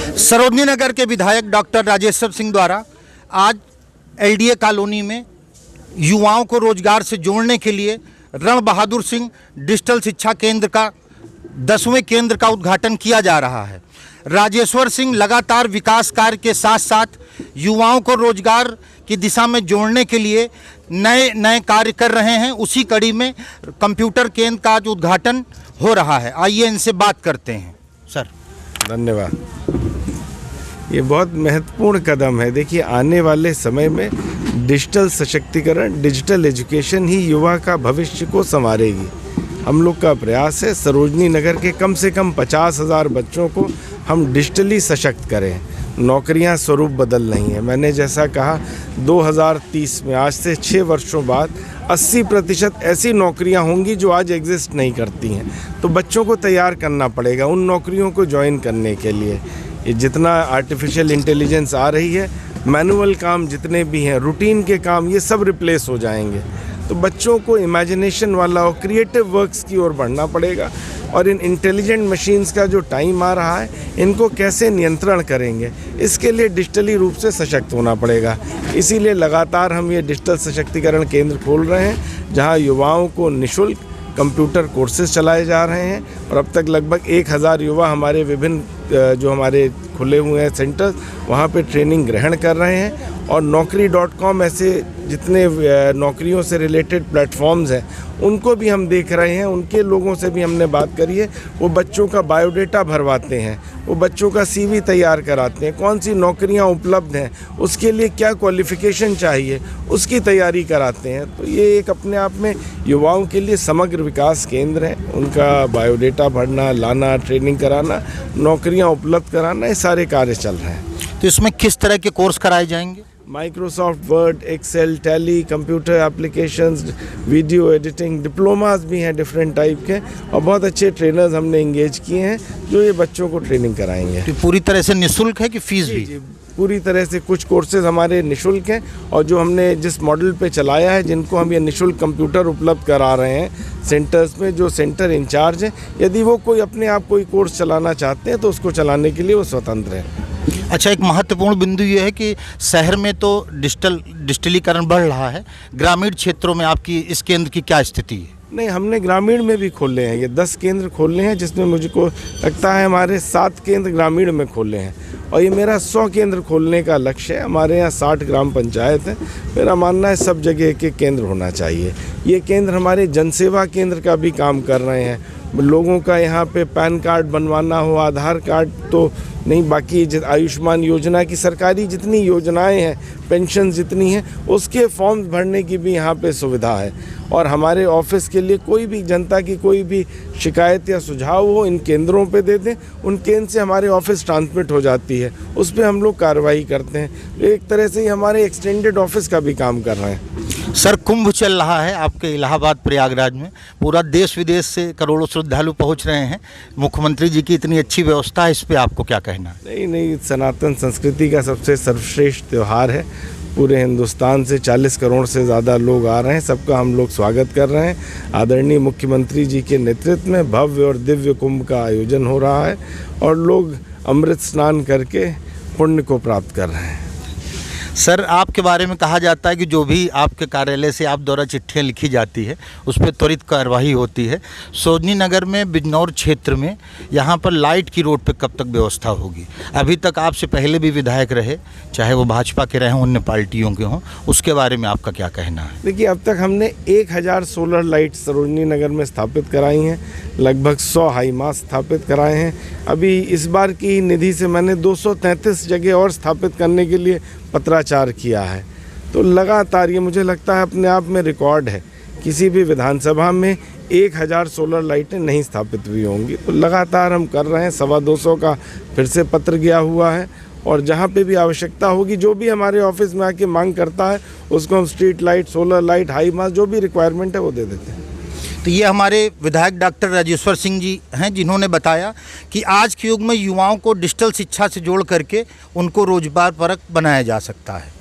सरोजनी नगर के विधायक डॉक्टर राजेश्वर सिंह द्वारा आज एलडीए कॉलोनी में युवाओं को रोजगार से जोड़ने के लिए रण बहादुर सिंह डिजिटल शिक्षा केंद्र का 10वें केंद्र का उद्घाटन किया जा रहा है। राजेश्वर सिंह लगातार विकास कार्य के साथ साथ युवाओं को रोजगार की दिशा में जोड़ने के लिए नए नए कार्य कर रहे हैं। उसी कड़ी में कंप्यूटर केंद्र का आज उद्घाटन हो रहा है। आइए इनसे बात करते हैं। सर धन्यवाद। ये बहुत महत्वपूर्ण कदम है। देखिए, आने वाले समय में डिजिटल सशक्तिकरण, डिजिटल एजुकेशन ही युवा का भविष्य को संवारेगी। हम लोग का प्रयास है सरोजनी नगर के कम से कम 50,000 बच्चों को हम डिजिटली सशक्त करें। नौकरियां स्वरूप बदल रही हैं। मैंने जैसा कहा 2030 में, आज से 6 वर्षों बाद 80% ऐसी नौकरियां होंगी जो आज एग्जिस्ट नहीं करती हैं। तो बच्चों को तैयार करना पड़ेगा उन नौकरियों को ज्वाइन करने के लिए। ये जितना आर्टिफिशियल इंटेलिजेंस आ रही है, मैनुअल काम जितने भी हैं, रूटीन के काम, ये सब रिप्लेस हो जाएंगे। तो बच्चों को इमेजिनेशन वाला और क्रिएटिव वर्क्स की ओर बढ़ना पड़ेगा। और इन इंटेलिजेंट मशीन्स का जो टाइम आ रहा है, इनको कैसे नियंत्रण करेंगे, इसके लिए डिजिटली रूप से सशक्त होना पड़ेगा। इसीलिए लगातार हम ये डिजिटल सशक्तिकरण केंद्र खोल रहे हैं, जहां युवाओं को निःशुल्क कंप्यूटर कोर्सेज चलाए जा रहे हैं। और अब तक लगभग 1000 युवा हमारे विभिन्न जो हमारे खुले हुए हैं सेंटर्स, वहाँ पे ट्रेनिंग ग्रहण कर रहे हैं। और Naukri.com ऐसे जितने नौकरियों से रिलेटेड प्लेटफॉर्म्स हैं, उनको भी हम देख रहे हैं। उनके लोगों से भी हमने बात करी है। वो बच्चों का बायोडेटा भरवाते हैं, वो बच्चों का CV तैयार कराते हैं, कौन सी नौकरियां उपलब्ध हैं, उसके लिए क्या क्वालिफ़िकेशन चाहिए, उसकी तैयारी कराते हैं। तो ये एक अपने आप में युवाओं के लिए समग्र विकास केंद्र है। उनका बायोडेटा भरना, लाना, ट्रेनिंग कराना, नौकरियाँ उपलब्ध कराना, ये सारे कार्य चल रहे हैं। तो इसमें किस तरह के कोर्स कराए जाएंगे? Microsoft Word, Excel, Tally, computer applications, video editing, diplomas भी हैं डिफरेंट टाइप के। और बहुत अच्छे ट्रेनर्स हमने इंगेज किए हैं जो ये बच्चों को ट्रेनिंग कराएंगे। तो पूरी तरह से निःशुल्क है कि फीस भी? जी, पूरी तरह से। कुछ कोर्सेज हमारे निःशुल्क हैं, और जो हमने जिस मॉडल पे चलाया है, जिनको हम ये निःशुल्क कंप्यूटर उपलब्ध करा रहे हैं सेंटर्स में, जो सेंटर इंचार्ज हैं, यदि वो कोई अपने आप कोई कोर्स चलाना चाहते हैं तो उसको चलाने के लिए वो स्वतंत्र हैं। अच्छा, एक महत्वपूर्ण बिंदु ये है कि शहर में तो डिजिटलीकरण बढ़ रहा है, ग्रामीण क्षेत्रों में आपकी इस केंद्र की क्या स्थिति है? नहीं, हमने ग्रामीण में भी खोले हैं। ये 10 केंद्र खोले हैं, जिसमें मुझको लगता है हमारे 7 केंद्र ग्रामीण में खोले हैं। और ये मेरा 100 केंद्र खोलने का लक्ष्य है। हमारे यहाँ 60 ग्राम पंचायत हैं। मेरा मानना है सब जगह के केंद्र होना चाहिए। ये केंद्र हमारे जनसेवा केंद्र का भी काम कर रहे हैं। लोगों का यहाँ पे पैन कार्ड बनवाना हो, आधार कार्ड तो नहीं, बाकी आयुष्मान योजना की सरकारी जितनी योजनाएं हैं, पेंशन जितनी हैं, उसके फॉर्म्स भरने की भी यहाँ पे सुविधा है। और हमारे ऑफिस के लिए कोई भी जनता की कोई भी शिकायत या सुझाव हो, इन केंद्रों पे दे दें। उन केंद्र से हमारे ऑफिस ट्रांसमिट हो जाती है, उस पर हम लोग कार्रवाई करते हैं। एक तरह से ही हमारे एक्सटेंडेड ऑफिस का भी काम कर रहे हैं। सर, कुंभ चल रहा है आपके इलाहाबाद प्रयागराज में, पूरा देश विदेश से करोड़ों श्रद्धालु पहुंच रहे हैं। मुख्यमंत्री जी की इतनी अच्छी व्यवस्था है, इस पे आपको क्या कहना है? नहीं, सनातन संस्कृति का सबसे सर्वश्रेष्ठ त्यौहार है। पूरे हिंदुस्तान से 40 करोड़ से ज़्यादा लोग आ रहे हैं। सबका हम लोग स्वागत कर रहे हैं। आदरणीय मुख्यमंत्री जी के नेतृत्व में भव्य और दिव्य कुंभ का आयोजन हो रहा है, और लोग अमृत स्नान करके पुण्य को प्राप्त कर रहे हैं। सर, आपके बारे में कहा जाता है कि जो भी आपके कार्यालय से आप द्वारा चिट्ठियाँ लिखी जाती है, उस पर त्वरित कार्रवाई होती है। सरोजनी नगर में बिजनौर क्षेत्र में यहाँ पर लाइट की रोड पे कब तक व्यवस्था होगी? अभी तक आपसे पहले भी विधायक रहे, चाहे वो भाजपा के रहे, अन्य पार्टियों के हों, उसके बारे में आपका क्या कहना है? देखिए, अब तक हमने 1000 सोलर लाइट सरोजनी नगर में स्थापित कराई हैं, लगभग 100 हाई मास्ट स्थापित कराए हैं। अभी इस बार की निधि से मैंने 233 जगह और स्थापित करने के लिए पत्राचार किया है। तो लगातार ये मुझे लगता है अपने आप में रिकॉर्ड है। किसी भी विधानसभा में 1000 सोलर लाइटें नहीं स्थापित हुई होंगी। तो लगातार हम कर रहे हैं। 225 का फिर से पत्र गया हुआ है, और जहाँ पे भी आवश्यकता होगी, जो भी हमारे ऑफिस में आके मांग करता है, उसको हम street light, solar light, high mast, जो भी रिक्वायरमेंट है वो दे देते हैं। तो ये हमारे विधायक डॉक्टर राजेश्वर सिंह जी हैं, जिन्होंने बताया कि आज के युग में युवाओं को डिजिटल शिक्षा से जोड़ करके उनको रोजगार परक बनाया जा सकता है।